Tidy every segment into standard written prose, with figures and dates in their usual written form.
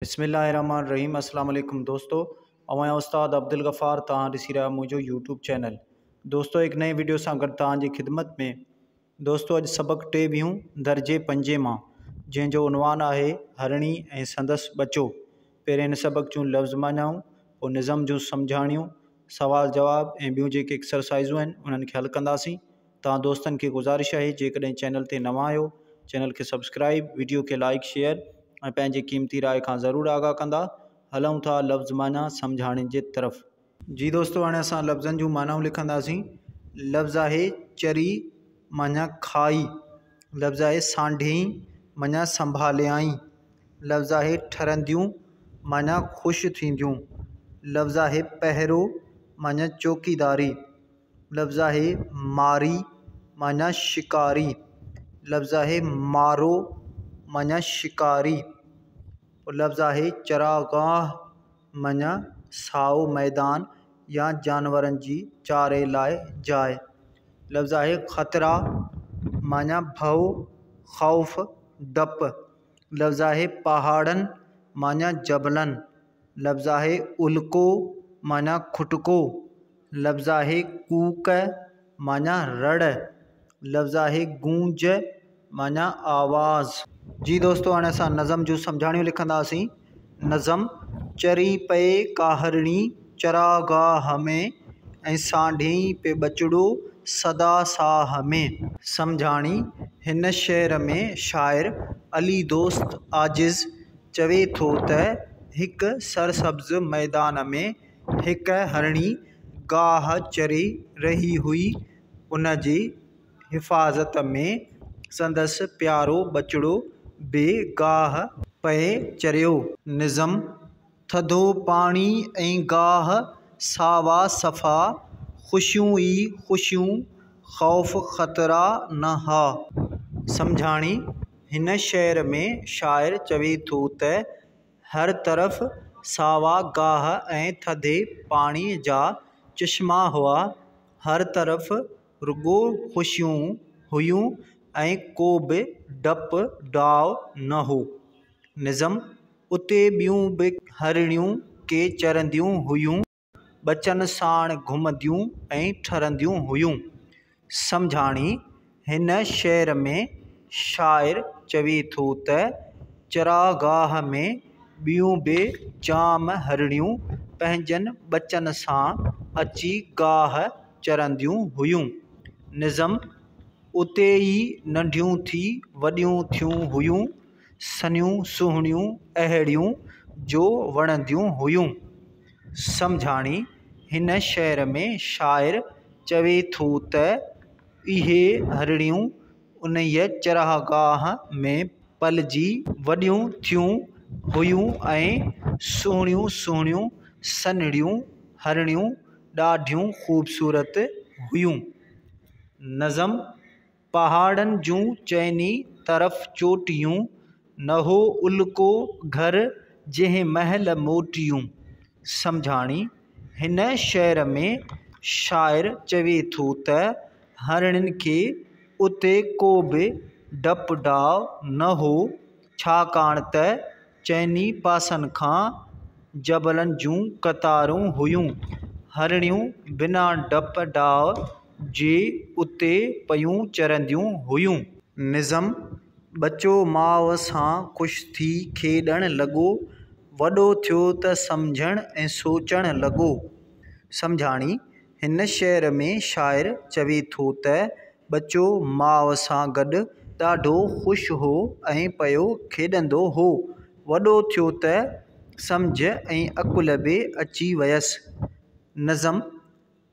बिस्मिल्लाहिर्रहमानिर्रहीम। अस्सलाम वालेकुम दोस्तों, मैं उस्ताद अब्दुल गफ़ार तव्हां ॾिसी रहिया मुंहिंजो यूट्यूब चैनल। दोस्तों, एक नए वीडियो सां गॾु तव्हांजी ख़िदमत में। दोस्तों, अॼु सबक़ टे बियूं दर्जे पंजे मां, जंहिंजो उनवान आहे हरणी ऐं संदसि बचो। पहिरें हिन सबक़ जूं लफ़्ज़ मानाऊं, पोइ निज़म जूं सम्झाणियूं, सवाल जवाब ऐं ॿियूं जेके एक्सरसाइज़ूं आहिनि उन्हनि खे हल कंदासीं। तव्हां दोस्तनि खे गुज़ारिश आहे, जेकॾहिं चैनल ते नवां आहियो, चैनल खे सब्सक्राइब, वीडियो खे लाइक शेयर ऐं पंहिंजी क़ीमती राय खां ज़रूरु आगाह कंदा। हलूं था लफ़्ज़ माना सम्झाइण जे तरफ़। जी दोस्तों, हाणे असां लफ़्ज़नि जूं मानाऊं लिखंदासीं। लफ़्ज़ आहे चरी माना खाई। लफ़्ज़ आहे सांढियईं माना संभालियाई। लफ़्ज़ आहे ठरंदियूं माना ख़ुशि थींदियूं। लफ़्ज़ आहे पहिरो माना चौकीदारी। लफ़्ज़ आहे मारी माना शिकारी। लफ़्ज़ आहे मारो माना शिकारी। लफ़्ज़ आहे चरागाह माना साओ मैदान या जानवरनि जी चारे लाइ जाइ। लफ़्ज़ आहे ख़तरा माना भउ ख़ौफ़ डपु। लफ़्ज़ आहे पहाड़नि माना जबलनि। लफ़्ज़ आहे उल्को माना खुटको। लफ़्ज़ आहे कूक माना रड़। लफ़्ज़ आहे गूंज माना आवाज़। जी दोस्तों, हाणे असां नज़म जूं सम्झाणियूं लिखंदासीं। नज़म चरी पए का हरणी चरागाह में ऐं सांढियईं पे बचड़ो सदा साह में। सम्झाणी। हिन शेर में शाइर अली दोस्त आजिज़ चवे थो त हिकु सरसब्ज़ मैदान में हिकु हरणी गाह चरे रही हुई। उन जी हिफ़ाज़त में संदसि प्यारो बचड़ो बे गाह पए चरियो। निज़म थधो पाणी ऐं गाह सावा सफ़ा ख़ुशियूं ई ख़ुशियूं ख़ौफ़ ख़तरा न हा। सम्झाणी। हिन शेर में शाइर चवे थो त हर तरफ़ सावा गाह ऐं थधे पाणीअ जा चश्मा हुआ। हर तरफ़ रुॻो ख़ुशियूं हुयूं ऐं को बि डपु डाउ न हो। निज़म उते ॿियूं बि हरणियूं के चरंदियूं हुयूं, बचनि साण घुमंदियूं ऐं ठरंदियूं हुयूं। सम्झाणी। हिन शेर में शाइर चवे थो त चरागाह में ॿियूं बि जाम हरणियूं पंहिंजनि बचनि सां अची गाह चरंदियूं हुयूं। निज़म उते ई नंढियूं थी वॾियूं थियूं हुयूं, सनियूं सुहिणियूं अहिड़ियूं जो वणंदियूं हुयूं। सम्झाणी। हिन शेर में शाइर चवे थो त इहे हरणियूं उन्हीअ चरागाह में पलिजी वॾियूं थियूं हुयूं ऐं सुहिणियूं सुहिणियूं सन्हड़ियूं हरणियूं ॾाढियूं ख़ूबसूरत हुयूं। नज़म पहाड़नि जूं चइनी तरफ़ चोटियूं न हो उल्को घर जंहिं महल मोटियूं। सम्झाणी। हिन शेर में शाइर चवे थो त हरणियुनि खे उते को बि डपु डाउ न हो, छाकाणि त चइनी पासनि खां जबलनि जूं कतारूं हुयूं। हरणियूं बिना डपु डाउ जे उते पयूं चरंदियूं हुयूं। निज़म बचो माउ सां ख़ुशि थी खेॾण लॻो, वॾो थियो त सम्झण ऐं सोचण लॻो। सम्झाणी। हिन शेर में शाइर चवे थो त बचो माउ सां गॾु ॾाढो ख़ुशि हो ऐं पियो खेॾंदो हो। वॾो थियो त सम्झ ऐं अक़ुल बि अची वयसि। नज़म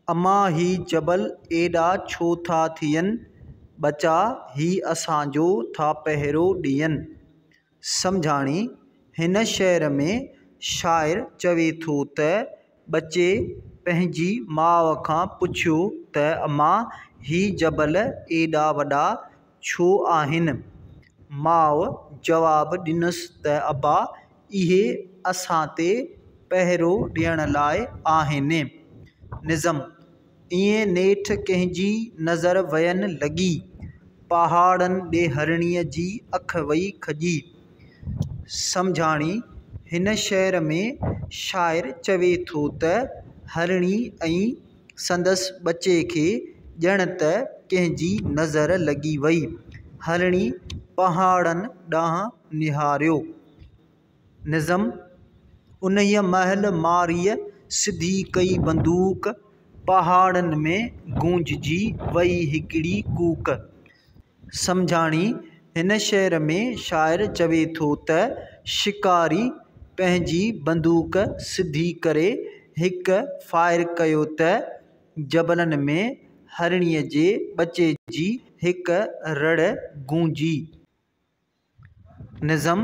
अमा ही जबल एॾा छो था थियनि, बचा ही असांजो था पहिरो ॾियनि। सम्झाणी। हिन शेर में शाइर चवे थो त बचे पंहिंजी माउ खां पुछियो त अमा ही जबल एॾा वॾा छो आहिनि। माउ जवाबु ॾिनसि त अबा इहे असां ते पहिरो ॾियण लाइ आहिनि। निज़म ईअं नेठि कंहिंजी नज़र वयनि लॻी, पहाड़नि ॾे हरणीअ जी अखि वई खॼी। सम्झाणी। हिन शेर में शाइर चवे थो त हरणी ऐं संदसि बचे खे ॼण त कंहिंजी नज़र लॻी वई। हरणी पहाड़नि ॾांहुं निहारियो। निज़म उन्हीअ महल मारीअ सिधी कई बंदूक, पहाड़नि में गूंजजी वई हिकिड़ी कूक। सम्झाणी हिन शेर में शाइर चवे थो त शिकारी पंहिंजी बंदूक सिधी करे हिकु फायर कयो त जबलनि में हरणीअ जे बचे जी हिकु रड़ गूंजी। निज़म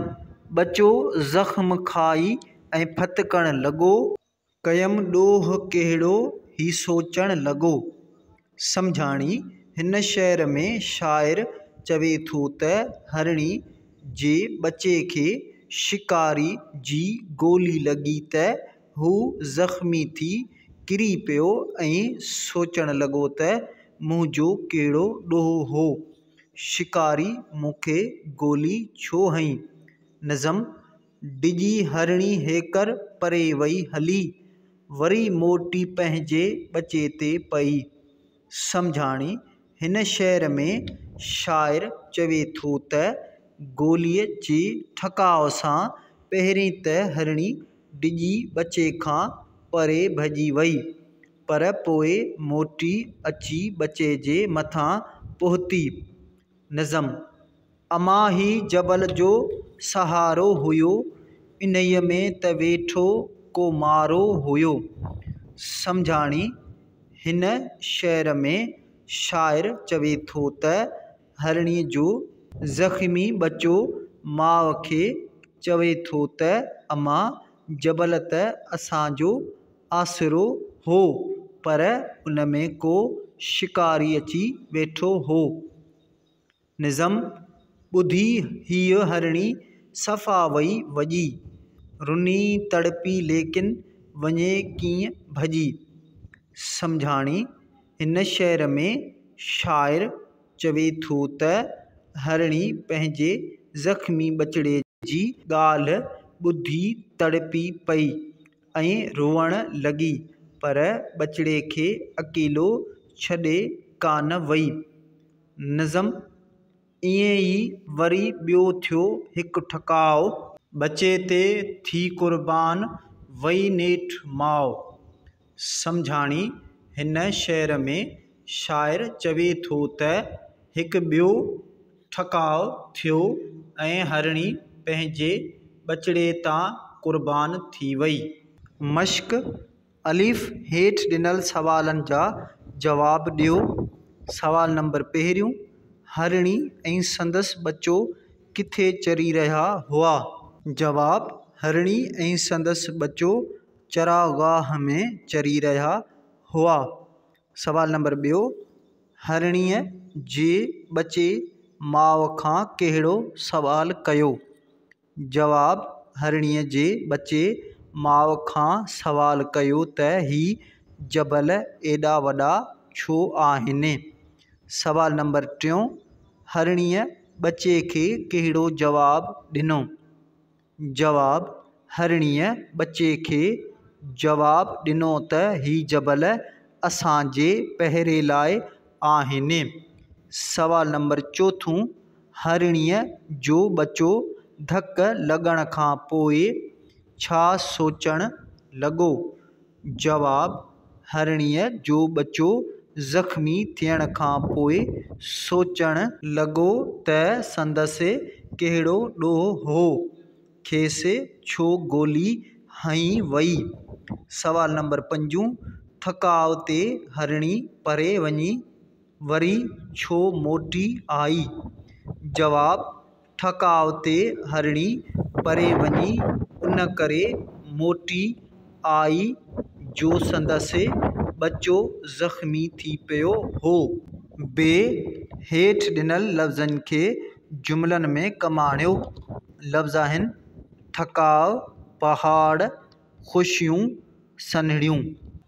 बचो ज़ख़्म खाई ऐं फतकण लॻो, कयमि ॾोह कहिड़ो ही सोचण लॻो। सम्झाणी हिन शेर में शाइर चवे थो त हरणी जे बचे खे शिकारी जी गोली लॻी त हू ज़ख़्मी थी किरी पियो ऐं सोचण लॻो त मुंहिंजो कहिड़ो ॾोह हो, शिकारी मूंखे गोली छो हईं। निज़म डिॼी हरणी हेकर परे वई हली, वरी मोटी पंहिंजे बचे ते पई। सम्झाणी हिन शेर में शाइर चवे थो त गोलीअ जे ठकाव सां पहिरीं त हरणी डिॼी बचे खां परे भॼी वई, पर पोइ मोटी अची बचे जे मथां पहुती। निज़म अमां ही जबल जो सहारो हुयो, इन्हीअ में त वेठो को मारो हुयो। सम्झाणी हिन शेर में शाइर चवे थो त हरणीअ जो ज़ख़्मी बचो माउ खे चवे थो त अमां जबल त असांजो आसिरो हो, पर उन में को शिकारी अची वेठो हो। निज़म ॿुधी हीअ हरणी सफ़ा वई वॼी, रुनी तड़पी लेकिन वञे कीअं भॼी। सम्झाणी हिन शेर में शाइर चवे थो त हरणी पंहिंजे ज़ख़्मी बचिड़े जी ॻाल्हि ॿुधी तड़पी पई ऐं रोअण लॻी, पर बचिड़े खे अकेलो छॾे कान वई। निज़म ईअं ई वरी ॿियो थियो हिकु ठकाउ, बचे ते थी क़ुर्बान वई नेठि माउ। सम्झाणी हिन शेर में शाइर चवे थो त हिकु ॿियो ठकाउ थियो ऐं हरणी पंहिंजे बचिड़े तां क़ुर्बान थी वई। मश्क अलिफ़ हेठि ॾिनल सवालनि जा जवाब ॾियो। सवाल नंबर पहिरियों, हरणी ऐं संदसि बचो किथे चरी रहिया हुआ? जवाब, हरणी ऐं संदसि बचो चरागाह में चरी रहिया हुआ। सवाल नंबर ॿियो, हरणीअ जे बचे माउ खां कहिड़ो सवाल कयो? जवाब, हरणीअ जे बचे माउ खां सवाल कयो त ही जबल एॾा वॾा छो आहिनि। सवाल नंबर टियों, हरणीअ बचे खे कहिड़ो जवाब ॾिनो? जवाब, हरणीअ बचे खे जवाब ॾिनो त ही जबल असांजे पहिरे लाइ आहिनि। सवाल नंबर चोथों, हरणीअ जो बचो धक लॻण खां पोइ छा सोचण लॻो? जवाब, हरणीअ जो बचो ज़ख़्मी थियण खां पोइ सोचण लॻो त संदसि कहिड़ो ॾोह हो, खेसि छो गोली हंई वई। सवाल नंबर पंजों, ठकाव ते हरणी परे वञी वरी छो मोटी आई? जवाब, ठकाव ते हरणी परे वञी उन करे मोटी आई जो संदसि बचो ज़ख़्मी थी पियो हो। बे हेठि ॾिनल लफ़्ज़नि खे जुमिलनि में कमाणियो। लफ़्ज़ आहिनि ठकाव, पहाड़, ख़ुशियूं, सन्हड़ियूं।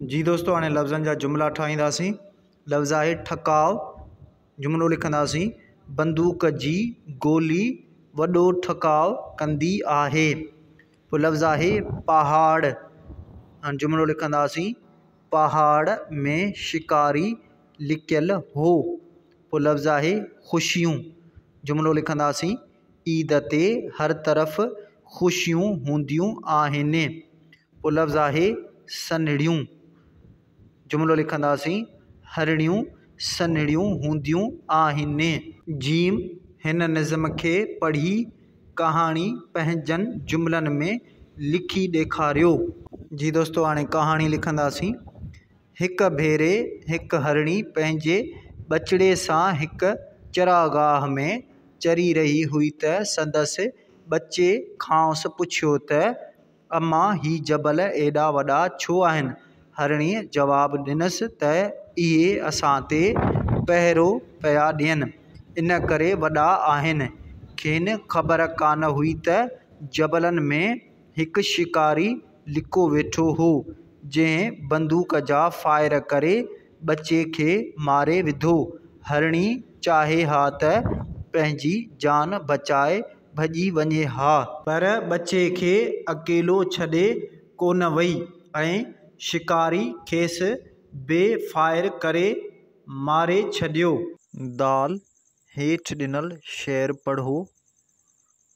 जी दोस्तों, हाणे लफ़्ज़नि जा जुमिला ठाहींदासीं। लफ़्ज़ आहे ठकाव। जुमिलो लिखंदासीं, बंदूक जी गोली वॾो ठकाव कंदी आहे। पोइ लफ़्ज़ आहे पहाड़। हाणे जुमिलो लिखंदासीं, पहाड़ में शिकारी लिकियल हो। पोइ लफ़्ज़ आहे ख़ुशियूं। जुमिलो लिखंदासीं, ईद ते हर तरफ़ ख़ुशियूं हूंदियूं आहिनि। पोइ लफ़्ज़ आहे सन्हड़ियूं। जुमिलो लिखंदासीं, हरिणियूं सन्हड़ियूं हूंदियूं आहिनि। जीम, हिन निज़म खे पढ़ी कहाणी पंहिंजनि जुमिलनि में लिखी ॾेखारियो। जी दोस्तो, हाणे कहाणी लिखंदासीं। हिकु भेरे हिकु हरिणी पंहिंजे ॿचिड़े सां हिकु चरागाह में चरी रही हुई त संदसि ॿचे खांसि पुछियो त अम्मा, ही जबल एॾा वॾा छो आहिनि? हरिणीअ जवाबु ॾिनसि त इहे असां ते पहिरो पिया ॾियनि, इन करे वॾा आहिनि। खेनि ख़बर कान हुई त जबलनि में हिकु शिकारी लिको वेठो हो, जंहिं बंदूक जा फायर करे ॿचे खे मारे विधो। हरिणी चाहे हा त पंहिंजी जान बचाए भॼी वञे हा, पर ॿचे खे अकेलो छॾे कोन वई ऐं शिकारी खेसि बेफायर करे मारे छॾियो। दाल हेठि ॾिनल शेर पढ़ो।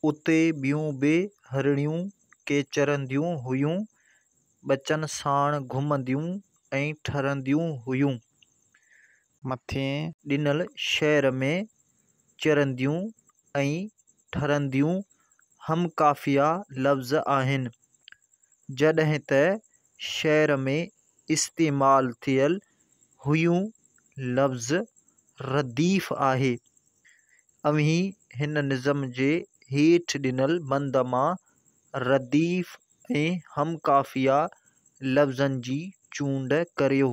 उते ॿियूं बि हरिणियूं के चरंदियूं हुयूं, ॿचनि साण घुमंदियूं ऐं ठरंदियूं हुयूं। मथे ॾिनल शेर में चरंदियूं ऐं ठरंदियूं हमकाफ़िया लफ़्ज़ आहिनि, जॾहिं त शेर में इस्तेमालु थियल हुयूं लफ़्ज़ रदीफ़ आहे। अवहीं हिन निज़म जे हेठि ॾिनल बंद मां रदीफ़ ऐं हमकाफ़िया लफ़्ज़नि जी चूंड करियो।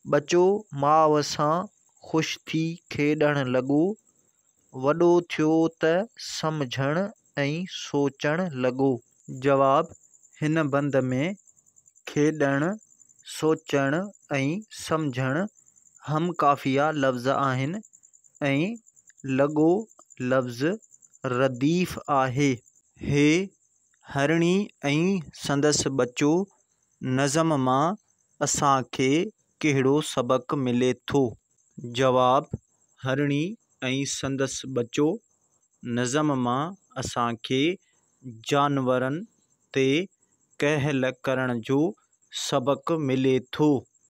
ॿचो माउ सां ख़ुशि थी खेॾणु लॻो, वॾो थियो त सम्झणु ऐं सोचणु लॻो। जवाब, हिन बंद में खेॾणु, सोचणु ऐं सम्झणु हमकाफ़िया लफ़्ज़ आहिनि ऐं लॻो लफ़्ज़ रदीफ़ आहे। हे हरिणी ऐं संदसि ॿचो नज़म मां असांखे कहिड़ो सबक़ु मिले थो? जवाब, हरिणी ऐं संदसि ॿचो नज़म मां असांखे जानवरनि ते कहल करण जो सबक़ु मिले थो।